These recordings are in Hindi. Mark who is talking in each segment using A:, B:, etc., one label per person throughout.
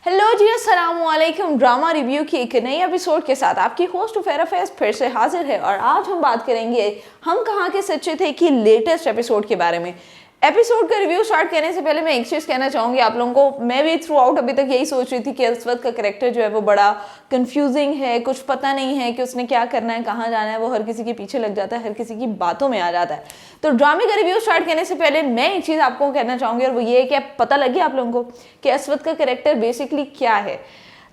A: हेलो जी, अस्सलाम वालेकुम। ड्रामा रिव्यू की एक नई एपिसोड के साथ आपकी होस्ट फेरा फैज फिर से हाजिर है और आज हम बात करेंगे हम कहाँ के सच्चे थे कि लेटेस्ट एपिसोड के बारे में। एपिसोड का रिव्यू स्टार्ट करने से पहले मैं एक चीज़ कहना चाहूँगी आप लोगों को। मैं भी थ्रू आउट अभी तक यही सोच रही थी कि असवद का कैरेक्टर जो है वो बड़ा कंफ्यूजिंग है, कुछ पता नहीं है कि उसने क्या करना है, कहाँ जाना है। वो हर किसी के पीछे लग जाता है, हर किसी की बातों में आ जाता है। तो ड्रामे का रिव्यू स्टार्ट करने से पहले मैं एक चीज़ आपको कहना चाहूँगी और वो ये है कि पता लग गया आप लोगों को कि असवद का कैरेक्टर बेसिकली क्या है।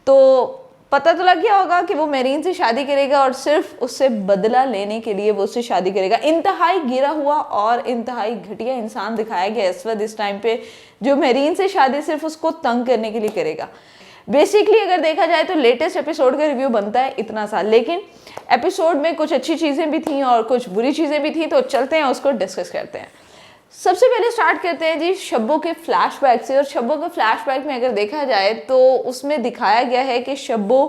A: तो पता तो लग गया होगा कि वो मेरीन से शादी करेगा और सिर्फ उससे बदला लेने के लिए वो उससे शादी करेगा। इंतहाई गिरा हुआ और इंतहाई घटिया इंसान दिखाया गया असवद इस टाइम पे, जो मेरीन से शादी सिर्फ उसको तंग करने के लिए करेगा। बेसिकली अगर देखा जाए तो लेटेस्ट एपिसोड का रिव्यू बनता है इतना सा, लेकिन एपिसोड में कुछ अच्छी चीज़ें भी थी और कुछ बुरी चीज़ें भी थी। तो चलते हैं उसको डिस्कस करते हैं। सबसे पहले स्टार्ट करते हैं जी शब्बो के फ्लैशबैक से। और शब्बो के फ्लैशबैक में अगर देखा जाए तो उसमें दिखाया गया है कि शब्बो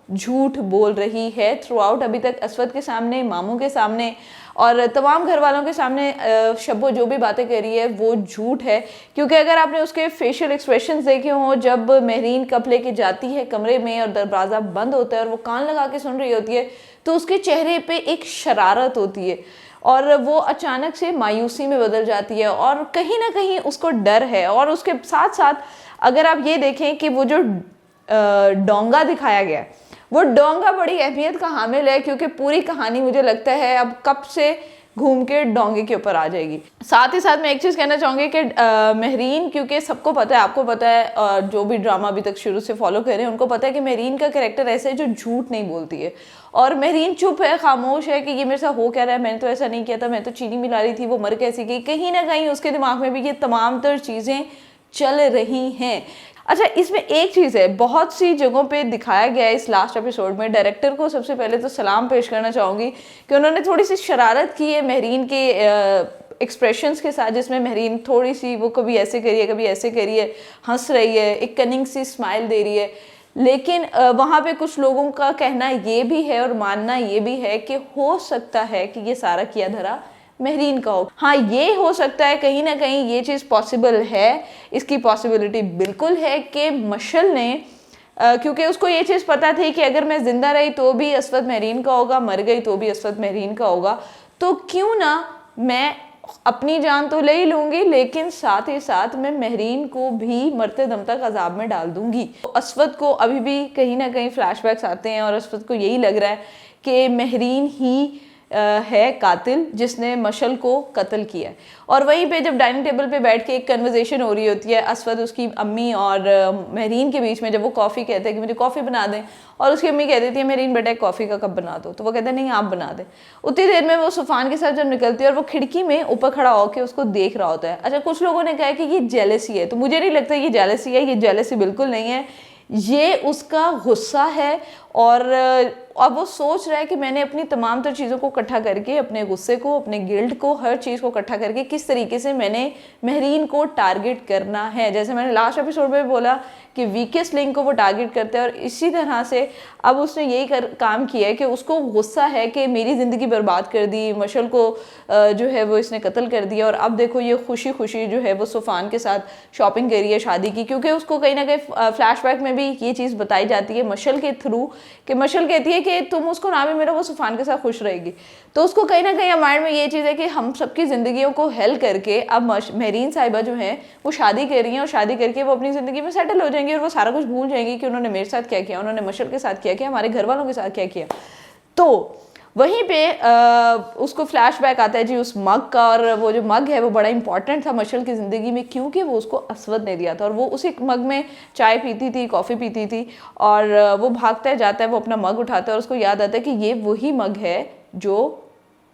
A: झूठ बोल रही है थ्रू आउट अभी तक असवद के सामने, मामू के सामने और तमाम घर वालों के सामने। शब्बो जो भी बातें कर रही है वो झूठ है, क्योंकि अगर आपने उसके फेशियल एक्सप्रेशंस देखे हों जब मेहरीन कप लेके जाती है कमरे में और दरवाज़ा बंद होता है और वो कान लगा के सुन रही होती है, तो उसके चेहरे पे एक शरारत होती है और वो अचानक से मायूसी में बदल जाती है और कहीं ना कहीं उसको डर है। और उसके साथ साथ अगर आप ये देखें कि वो जो डोंगा दिखाया गया है, वो डोंगा बड़ी अहमियत का हामिल है, क्योंकि पूरी कहानी मुझे लगता है अब कब से घूम के डोंगे के ऊपर आ जाएगी। साथ ही साथ मैं एक चीज़ कहना चाहूँगी कि मेहरीन, क्योंकि सबको पता है, आपको पता है और जो भी ड्रामा अभी तक शुरू से फॉलो कर रहे हैं उनको पता है कि मेहरीन का कैरेक्टर ऐसा है जो झूठ नहीं बोलती है। और मेहरीन चुप है, खामोश है कि ये मेरे साथ हो क्या रहा है, मैंने तो ऐसा नहीं किया था, मैं तो चीनी मिला रही थी, वो मर कैसी गई। कहीं ना कहीं उसके दिमाग में भी ये तमाम तर चीज़ें चल रही हैं। अच्छा, इसमें एक चीज़ है, बहुत सी जगहों पे दिखाया गया है इस लास्ट एपिसोड में। डायरेक्टर को सबसे पहले तो सलाम पेश करना चाहूँगी कि उन्होंने थोड़ी सी शरारत की है मेहरीन के एक्सप्रेशंस के साथ, जिसमें मेहरीन थोड़ी सी वो कभी ऐसे करिए कभी ऐसे करिए, हंस रही है, एक कनिंग सी स्माइल दे रही है। लेकिन वहाँ पे कुछ लोगों का कहना ये भी है और मानना ये भी है कि हो सकता है कि ये सारा किया धरा मेहरीन का हो। हाँ, ये हो सकता है, कहीं ना कहीं ये चीज़ पॉसिबल है, इसकी पॉसिबिलिटी बिल्कुल है कि मशल ने क्योंकि उसको ये चीज़ पता थी कि अगर मैं जिंदा रही तो भी असवद मेहरीन का होगा, मर गई तो भी असवद मेहरीन का होगा, तो क्यों ना मैं अपनी जान तो ले ही लूंगी, लेकिन साथ ही साथ मैं मेहरीन को भी मरते दम तक अजाब में डाल दूंगी। तो असवद को अभी भी कहीं ना कहीं फ्लैशबैक्स आते हैं और असवद को यही लग रहा है कि मेहरीन ही है कातिल जिसने मशल को कत्ल किया है। और वहीं पे जब डाइनिंग टेबल पे बैठ के एक कन्वर्सेशन हो रही होती है असवद, उसकी अम्मी और मेहरीन के बीच में, जब वो कॉफ़ी कहते हैं कि मुझे कॉफ़ी बना दें और उसकी अम्मी कह देती है मेहरीन बेटा एक कॉफ़ी का कप बना दो, तो वो कहते हैं नहीं आप बना दें। उतनी देर में वो सुफान के साथ जब निकलती है और वो खिड़की में ऊपर खड़ा होकर उसको देख रहा होता है। अच्छा, कुछ लोगों ने कहा कि ये जेलसी है, तो मुझे नहीं लगता ये जेलसी है, ये जेलसी बिल्कुल नहीं है, ये उसका गुस्सा है। और अब वो सोच रहा है कि मैंने अपनी तमाम तर चीज़ों को इकट्ठा करके, अपने गुस्से को, अपने गिल्ट को, हर चीज़ को इकट्ठा करके किस तरीके से मैंने मेहरीन को टारगेट करना है। जैसे मैंने लास्ट एपिसोड में बोला कि वीकेस्ट लिंक को वो टारगेट करते हैं, और इसी तरह से अब उसने यही काम किया है कि उसको गुस्सा है कि मेरी ज़िंदगी बर्बाद कर दी, मशल को जो है वो इसने कत्ल कर दिया। और अब देखो ये खुशी खुशी जो है वो सुफान के साथ शॉपिंग करी है शादी की, क्योंकि उसको कहीं ना कहीं फ्लैशबैक में भी ये चीज़ बताई जाती है मशल के थ्रू कि मशल कहती है कि तुम उसको ना भी मिलो वो सुफान के साथ खुश रहेगी। तो उसको कहीं ना कहीं माइंड में ये चीज़ है कि हम सबकी ज़िंदगियों को हेल करके अब मेहरीन साहिबा जो हैं वो शादी कर रही हैं और शादी करके वो अपनी ज़िंदगी में सेटल हो जाएंगी और वो सारा कुछ भूल जाएंगी कि उन्होंने मेरे साथ क्या किया, उन्होंने मशल के साथ क्या किया, हमारे घर वालों के साथ क्या किया। तो वहीं पे उसको फ्लैशबैक आता है जी उस मग का, और वो जो मग है वो बड़ा इंपॉर्टेंट था मशल की ज़िंदगी में, क्योंकि वो उसको असवद ने दिया था और वो उसी मग में चाय पीती थी, कॉफ़ी पीती थी। और वो भागता है, जाता है, वो अपना मग उठाता है और उसको याद आता है कि ये वही मग है जो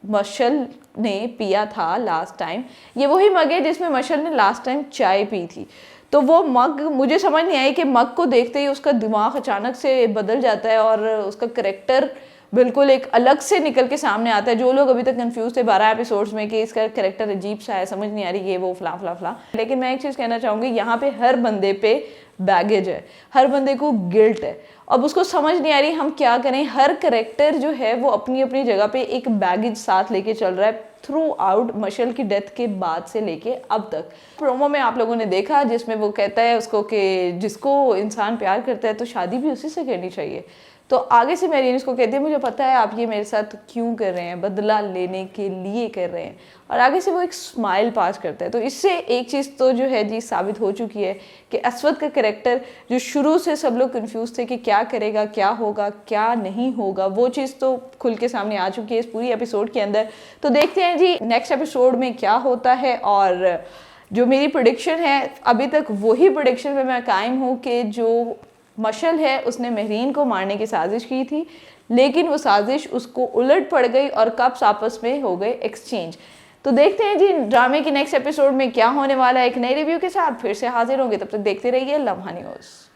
A: मशल ने पिया था लास्ट टाइम, ये वही मग है जिसमें मशल ने लास्ट टाइम चाय पी थी। तो वो मग, मुझे समझ नहीं आई कि मग को देखते ही उसका दिमाग अचानक से बदल जाता है और उसका करेक्टर बिल्कुल एक अलग से निकल के सामने आता है। जो लोग अभी तक कंफ्यूज थे 12 एपिसोड्स में कि इसका कैरेक्टर अजीब सा है, समझ नहीं आ रही, ये वो फला फला फला। लेकिन मैं एक चीज़ कहना चाहूँगी, यहाँ पे हर बंदे पे बैगेज है, हर बंदे को गिल्ट है, अब उसको समझ नहीं आ रही हम क्या करें। हर कैरेक्टर जो है वो अपनी अपनी जगह पे एक बैगेज साथ लेके चल रहा है, थ्रू आउट मशल की डेथ के बाद से लेके अब तक। प्रोमो में आप लोगों ने देखा जिसमें वो कहता है उसको कि जिसको इंसान प्यार करता है तो शादी भी उसी से करनी चाहिए। तो आगे से मेरीन इसको कहती है मुझे पता है आप ये मेरे साथ क्यों कर रहे हैं, बदला लेने के लिए कर रहे हैं। और आगे से वो एक स्माइल पास करता है। तो इससे एक चीज़ तो जो है जी साबित हो चुकी है कि अस्वद का कैरेक्टर जो शुरू से सब लोग कंफ्यूज थे कि क्या करेगा, क्या होगा, क्या नहीं होगा, वो चीज़ तो खुल के सामने आ चुकी है इस पूरी एपिसोड के अंदर। तो देखते हैं जी नेक्स्ट एपिसोड में क्या होता है। और जो मेरी प्रेडिक्शन है अभी तक वही प्रेडिक्शन में मैं कायम हूँ कि जो मशल है उसने महरीन को मारने की साजिश की थी, लेकिन वो साजिश उसको उलट पड़ गई और कप्स आपस में हो गए एक्सचेंज। तो देखते हैं जी ड्रामे की नेक्स्ट एपिसोड में क्या होने वाला है। एक नए रिव्यू के साथ फिर से हाजिर होंगे, तब तक देखते रहिए लम्हा न्यूज़।